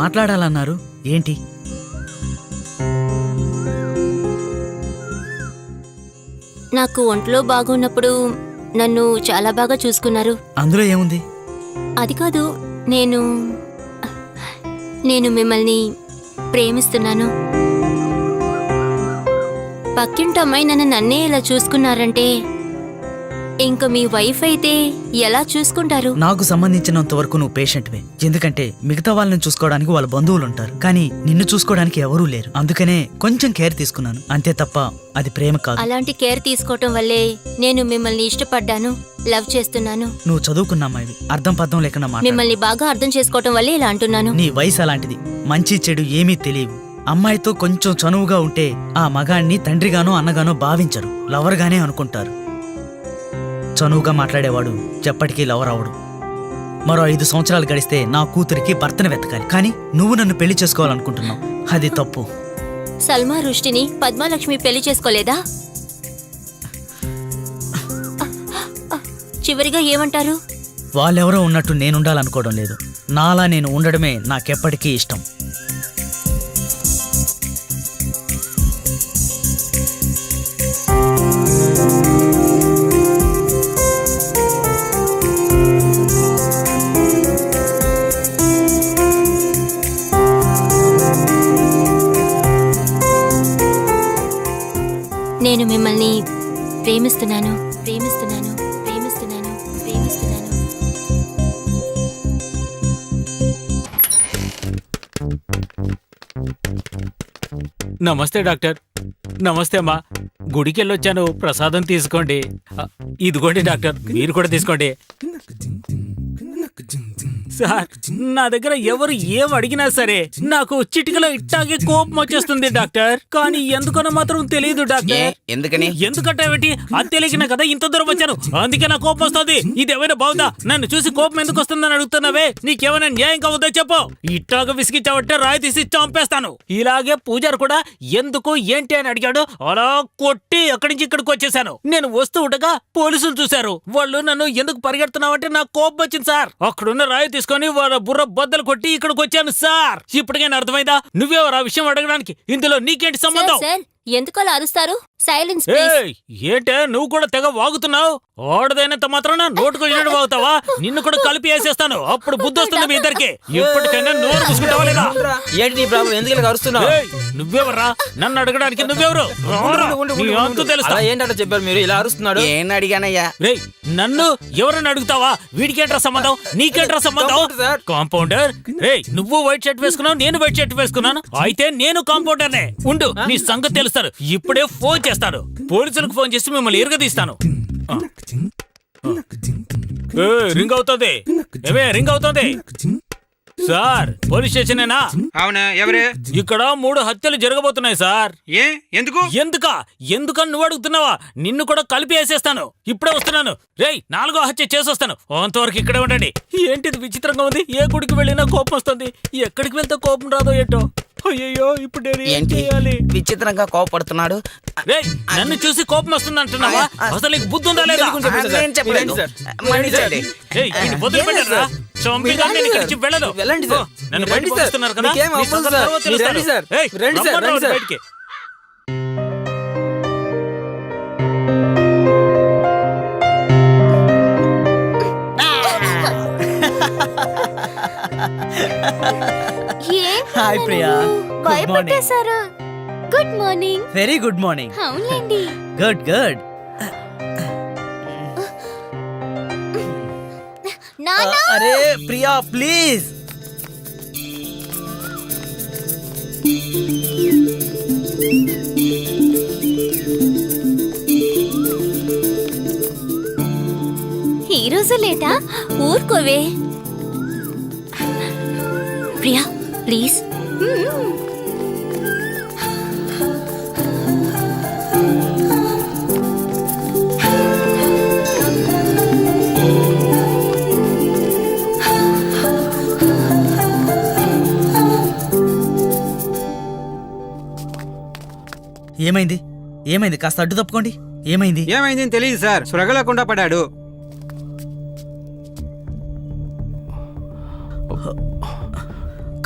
మాట్లాడాలన్నారు ఏంటి? నాకు ఒంట్లో బాగున్నప్పుడు నన్ను చాలా బాగా చూసుకున్నారు. అందులో ఏముంది? అది కాదు, నేను మిమ్మల్ని ప్రేమిస్తున్నాను. పక్కింటి అమ్మాయి నన్నే ఇలా చూసుకున్నారంటే ఇంక మీ వైఫ్ అయితే ఎలా చూసుకుంటారు? నాకు సంబంధించినంత వరకు నువ్వు పేషెంట్వే. ఎందుకంటే మిగతా వాళ్ళని చూసుకోవడానికి వాళ్ళ బంధువులు ఉంటారు, కానీ నిన్ను చూసుకోవడానికి ఎవరూ లేరు. అందుకనే కొంచెం కేర్ తీసుకున్నాను, అంతే తప్ప అది ప్రేమ కాదు. అలాంటి కేర్ తీసుకోవటం వల్లే నేను మిమ్మల్ని ఇష్టపడ్డాను, లవ్ చేస్తున్నాను. నువ్వు చదువుకున్న అమ్మాయివి, అర్థం పర్థం లేకుండా మాట్లాడు. మిమ్మల్ని బాగా అర్థం చేసుకోవటం వల్లే ఇలా అంటున్నాను. నీ వయసు అలాంటిది, మంచి చెడు ఏమీ తెలియవు. అమ్మాయితో కొంచెం చనువుగా ఉంటే ఆ మగాణ్ణి తండ్రిగానో అన్నగానో భావించరు, లవర్గానే అనుకుంటారు. చనువుగా మాట్లాడేవాడు ఎప్పటికీ లవర్ అవడు. మరో 5 సంవత్సరాలు గడిస్తే నా కూతురికి భర్తను వెతకాలి, కానీ నువ్వు నన్ను పెళ్లి చేసుకోవాలనుకుంటున్నావు, అది తప్పు. సల్మా రుష్టిని పద్మాలక్ష్మి పెళ్లి చేసుకోలేదా? చివరిగా ఏమంటారు? వాళ్ళెవరో ఉన్నట్టు నేనుండాలనుకోవడం లేదు. నాలా నేను ఉండడమే నాకెప్పటికీ ఇష్టం. నేను మిమ్మల్ని ప్రేమిస్తున్నాను, ప్రేమిస్తున్నాను, ప్రేమిస్తున్నాను, ప్రేమిస్తున్నాను. నమస్తే డాక్టర్. నమస్తే అమ్మా. గుడికి వెళ్ళొచ్చాను, ప్రసాదం తీసుకోండి. ఇదిగోండి డాక్టర్, మీరు కూడా తీసుకోండి. సార్, నా దగ్గర ఎవరు ఏం అడిగినా సరే నాకు చిటికలో ఇట్టాగే కోపం వచ్చేస్తుంది డాక్టర్. కానీ ఎందుకనో మాత్రం తెలియదు డాక్టర్. ఎందుకంటే అది తెలియకనే కదా ఇంత దూరం వచ్చాను, అందుకే నా కోపం వస్తుంది. ఇది ఏమైనా బాగుందా? నన్ను చూసి కోపం ఎందుకు వస్తుందని అడుగుతున్నావే? నీకేమైనా న్యాయం కావద్దో చెప్పు. ఇట్టాగా విసిగిచ్చావంటే రాయి తీసి చంపేస్తాను. ఇలాగే పూజారు కూడా ఎందుకు ఏంటి అని అడిగాడు, అలా కొట్టి అక్కడి నుంచి ఇక్కడికి వచ్చేసాను. నేను వస్తూ ఉండగా పోలీసులు చూశారు. వాళ్ళు నన్ను ఎందుకు పరిగెడుతున్నావంటే నాకు కోపం వచ్చింది సార్. అక్కడున్న రాయి తీసుకొని వాళ్ళ బుర్ర బద్దలు కొట్టి ఇక్కడికి వచ్చాను సార్. ఇప్పటికైనా అర్థమైందా? నువ్వెవరు ఆ విషయం అడగడానికి? ఇందులో నీకేంటి సంబంధం? ఎందుకు అలా అరుస్తారు? సైలెన్స్. ఏంటే నువ్వు కూడా తెగ వాగుతున్నావు? ఆడదైనంత మాత్రాన నోటుకొచ్చినట్టు వాగుతావా? నిన్ను కూడా కలిపి వేసేస్తాను, అప్పుడు బుద్ధి వస్తుంది మీ ఇద్దరికి. ఇప్పటికైనా నోరు మూసుకుంటావా లేదా? ఏంటి నీ ప్రాబ్లం? ఎందుకు అరుస్తున్నావు? నువ్వెవర్రా నన్ను అడగడానికి? నువ్వెవరు? ఏంటో చెప్పారు మీరు, ఇలా అరుస్తున్నాడు. ఏం అడిగానయ్యా? నన్ను ఎవరని అడుగుతావా? వీడికేంట్రా సంబంధం? నీకేంట్రా సంబంధం? కాంపౌండర్. నువ్వు వైట్ షర్ట్ వేసుకున్నావు, నేను వైట్ షర్ట్ వేసుకున్నాను, అయితే నేను కాంపౌండర్నే. ఉండు, నీ సంగతి తెలుస్తారు. ఇప్పుడే ఫోన్ చేస్తాను, పోలీసులకు ఫోన్ చేసి మిమ్మల్ని ఎరగదీస్తాను. రింగ్ అవుతుంది, రింగ్ అవుతుంది. సార్, పోలీస్ స్టేషనేనా? అవునా, ఎవరు? ఇక్కడ 3 హత్యలు జరగబోతున్నాయి సార్. ఎందుకని నువ్వు అడుగుతున్నావా? నిన్ను కూడా కలిపి వేసేస్తాను. ఇప్పుడే వస్తున్నాను. 4వ హత్య చేసొస్తాను, అంతవరకు ఇక్కడే ఉండండి. ఏంటిది విచిత్రంగా ఉంది? ఏ గుడికి వెళ్ళినా కోపం వస్తుంది, ఎక్కడికి వెళ్తే కోపం రాదో ఏంటో. అయ్యో, ఇప్పుడు విచిత్రంగా కోపడుతున్నాడు. నన్ను చూసి కోపం వస్తుంది అంటున్నావా? అసలు నీకు బుద్ధి ఉందా లేదా? నన్ను బయటకు పంపిస్తున్నారు కదా. బయటికి hi Priya. Good morning. Good morning. Very good morning. అవునండి. Good good. అరే ప్రియా, ప్లీజ్. ఈ రోజు లేటా? ఊరుకోవే ప్రియా, ప్లీజ్. ఏమైంది? ఏమైంది? కాస్త అడ్డు తప్పుకోండి. ఏమైంది? ఏమైందని తెలియదు సార్, స్పృహ లేకుండా పడ్డాడు.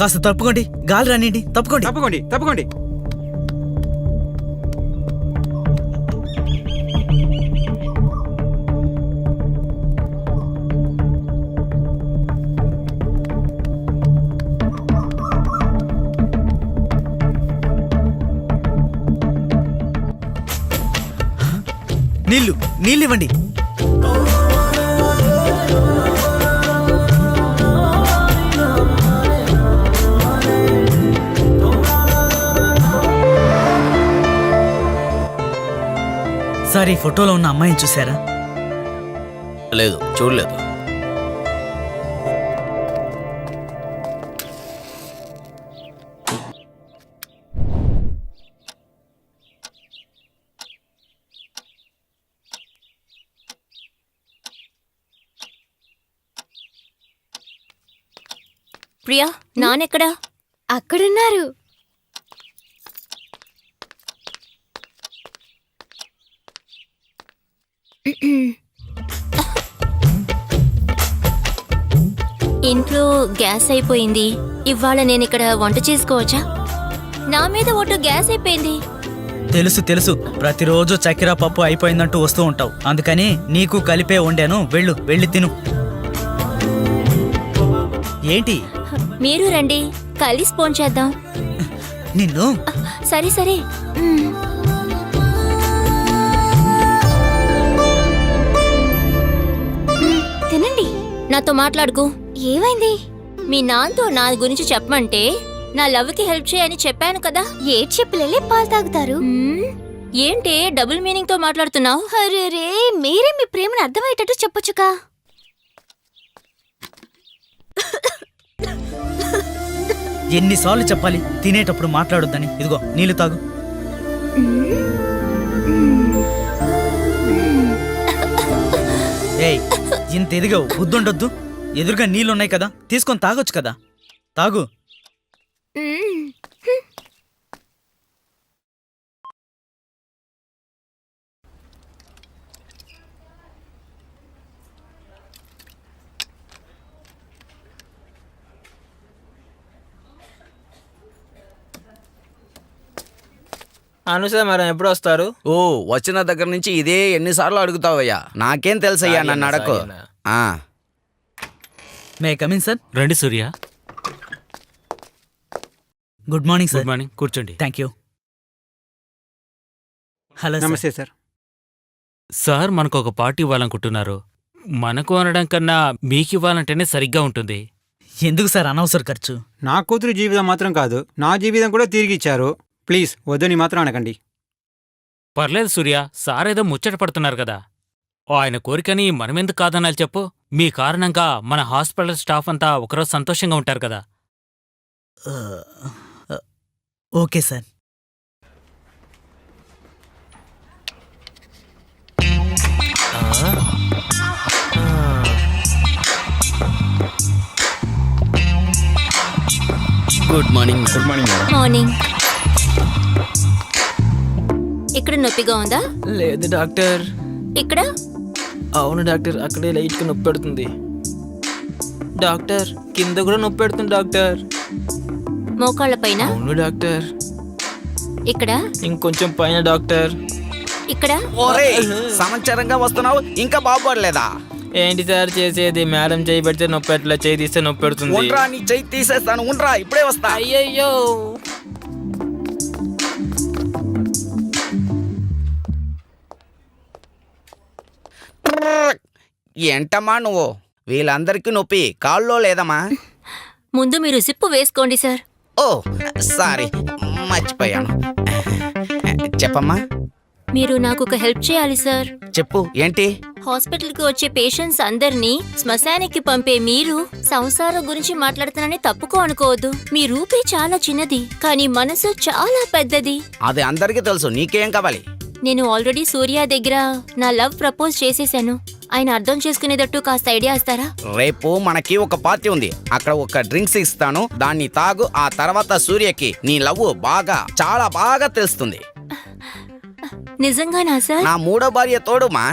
కాస్త తప్పుకోండి, గాలి రానియండి, తప్పుకోండి. తప్పుకోండి తప్పుకోండి. నీళ్ళు ఇవ్వండి. సార్, ఈ ఫోటోలో ఉన్న అమ్మాయిని చూసారా? లేదు, చూడలేదు. ప్రియా, నానెక్కడా? అక్కడున్నారు. ఇంట్లో గ్యాస్ అయిపోయింది. ఇవాళ నేను ఇక్కడ వంట చేసుకోవచ్చా? నా మీద ఒట్టు గ్యాస్ అయిపోయింది. తెలుసు, ప్రతిరోజు చక్కెర పప్పు అయిపోయిందంటూ వస్తూ ఉంటావు. అందుకని నీకు కలిపే వండాను. వెళ్ళి తిను. ఏంటి? మీరు రండి, కలిసి ఫోన్ చేద్దాం. నిన్ను సరే. తినండి. నాతో మాట్లాడుకో. ఏమైంది? మీ నాన్నతో నా గురించి చెప్పమంటే నా లవ్కి హెల్ప్ చేయని చెప్పాను కదా. ఏ చెప్పలేలే, పాలు తాగుతారు. ఏంటి డబుల్ మీనింగ్ తో మాట్లాడుతున్నావు? అరే, మీరే మీ ప్రేమను అర్థమయ్యేటట్టు చెప్పొచ్చుగా. ఎన్నిసార్లు చెప్పాలి తినేటప్పుడు మాట్లాడొద్దని? ఇదిగో నీళ్లు తాగు. ఏయ్, ఇంత ఎదిగావు, బుద్ధుండొద్దు. ఎదురుగా నీళ్ళున్నాయి కదా, తీసుకొని తాగొచ్చు కదా. తాగు. అనుష మేడం ఎప్పుడు వస్తారు? ఓ, వచ్చిన దగ్గర నుంచి ఇదే ఎన్నిసార్లు అడుగుతావయ్యా? నాకేం తెలుసయ్యా, నన్ను అడకు. మే కమిన్ సార్? రండి Surya. Good morning good sir. Morning, కూర్చోండి. Thank you. Hello sir. నమస్తే సార్. సార్, మనకు ఒక పార్టీ ఇవ్వాలనుకుంటున్నారు. మనకు అనడం కన్నా మీకు ఇవ్వాలంటేనే సరిగ్గా ఉంటుంది. ఎందుకు సార్ అనవసర ఖర్చు? నా కూతురు జీవితం మాత్రం కాదు, నా జీవితం కూడా తిరిగి ఇచ్చారు. ప్లీజ్ వద్దని మాత్రం అనకండి. పర్లేదు సూర్య, సార్ ఏదో ముచ్చట పడుతున్నారు కదా. ఆయన కోరికని మనమెందుకు కాదనాలి చెప్పు? మీ కారణంగా మన హాస్పిటల్ స్టాఫ్ అంతా ఒకరోజు సంతోషంగా ఉంటారు కదా. Okay sir. Good morning. Morning. ఇక్కడ నొప్పిగా ఉందా? లేదు డాక్టర్. ఇక్కడ? అవును డాక్టర్, అక్కడే లైట్గా నొప్పి పెడుతుంది. డాక్టర్, కింద కూడా నొప్పి పెడుతుంది డాక్టర్. మోకాళ్ళ పైన? అవును డాక్టర్. ఇక్కడ? ఇంకొంచెం పైన డాక్టర్. ఇక్కడ? సంవత్సరంగా వస్తున్నావు, ఇంకా బాగుపడలేదా? ఏంటి సార్ చేసేది? మేడం చేయి పెడితే నొప్పి పెట్టలే, చేయి తీస్తే నొప్పి పెడుతుంది. ఉండ్రా, నీ చెయ్యి తీసేస్తాను. ఉండ్రా, ఇప్పుడే వస్తా. అయ్యయ్యో. ఏంటమ్మా నువ్వు? వీళ్ళందరికీ నొప్పి కాల్లో లేదమ్మా? ముందు మీరు సిప్పు వేసుకోండి సార్. ఓ సారీ, మర్చిపోయాను. చెప్పమ్మా. మీరు నాకు ఒక హెల్ప్ చేయాలి సార్. చెప్పు, ఏంటి? హాస్పిటల్కి వచ్చే పేషెంట్స్ అందరినీ శ్మశానికి పంపే మీరు సంసారం గురించి మాట్లాడుతానని తప్పుకో అనుకోవద్దు. మీ రూపే చాలా చిన్నది, కానీ మనసు చాలా పెద్దది. అది అందరికీ తెలుసు, నీకేం కావాలి? నేను ఆల్రెడీ సూర్య దగ్గర నా లవ్ ప్రపోజ్ చేసేసాను. ఆయన అర్థం చేసుకునేటట్టు కాస్త ఐడియా ఇస్తారా? రేపు మనకి ఒక పార్టీ ఉంది, అక్కడ ఒక డ్రింక్స్ ఇస్తాను, దాన్ని తాగు. ఆ తర్వాత సూర్యకి నీ లవ్ బాగా, చాలా బాగా తెలుస్తుంది. నిజంగానా సార్? నా మూడో భార్య తోడుమా.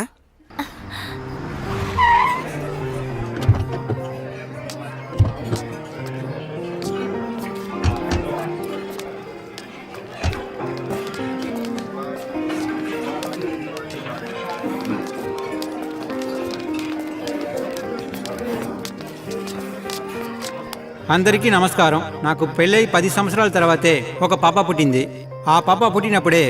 అందరికీ నమస్కారం. నాకు పెళ్ళై 10 సంవత్సరాల తర్వాతే ఒక పాప పుట్టింది. ఆ పాప పుట్టినప్పుడే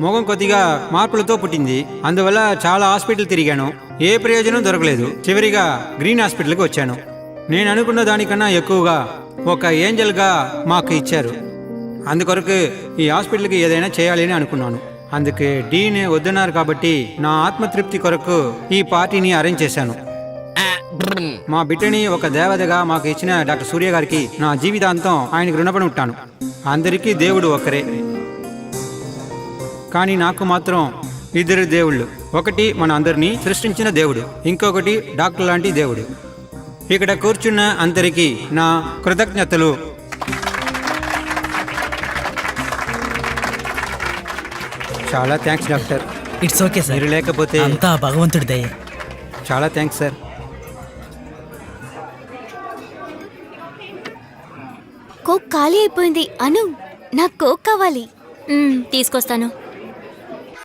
మొగం కొద్దిగా మార్పులతో పుట్టింది. అందువల్ల చాలా హాస్పిటల్ తిరిగాను. ఏ ప్రయోజనం దొరకలేదు. చివరిగా గ్రీన్ హాస్పిటల్కి వచ్చాను. నేను అనుకున్న దానికన్నా ఎక్కువగా ఒక ఏంజల్గా మాకు ఇచ్చారు. అందుకొరకు ఈ హాస్పిటల్కి ఏదైనా చేయాలి అని అనుకున్నాను. అందుకే డీన్ వద్దన్నారు కాబట్టి నా ఆత్మతృప్తి కొరకు ఈ పార్టీని అరేంజ్ చేశాను. మా బిడ్డని ఒక దేవతగా మాకు ఇచ్చిన డాక్టర్ సూర్య గారికి నా జీవితాంతం ఆయనకు రుణపడి ఉంటాను. అందరికీ దేవుడు ఒకరే, కానీ నాకు మాత్రం 2 దేవుళ్ళు. ఒకటి మన అందరినీ సృష్టించిన దేవుడు, ఇంకొకటి డాక్టర్ లాంటి దేవుడు. ఇక్కడ కూర్చున్న అందరికీ నా కృతజ్ఞతలు. చాలా thanks doctor. It's okay sir. మీరు లేకపోతే అంతా భగవంతుడి దయ. చాలా థ్యాంక్స్ సార్. కోక్ ఖాళీ అయిపోయింది. అను, నాకు కోక్ కావాలి. తీసుకొస్తాను.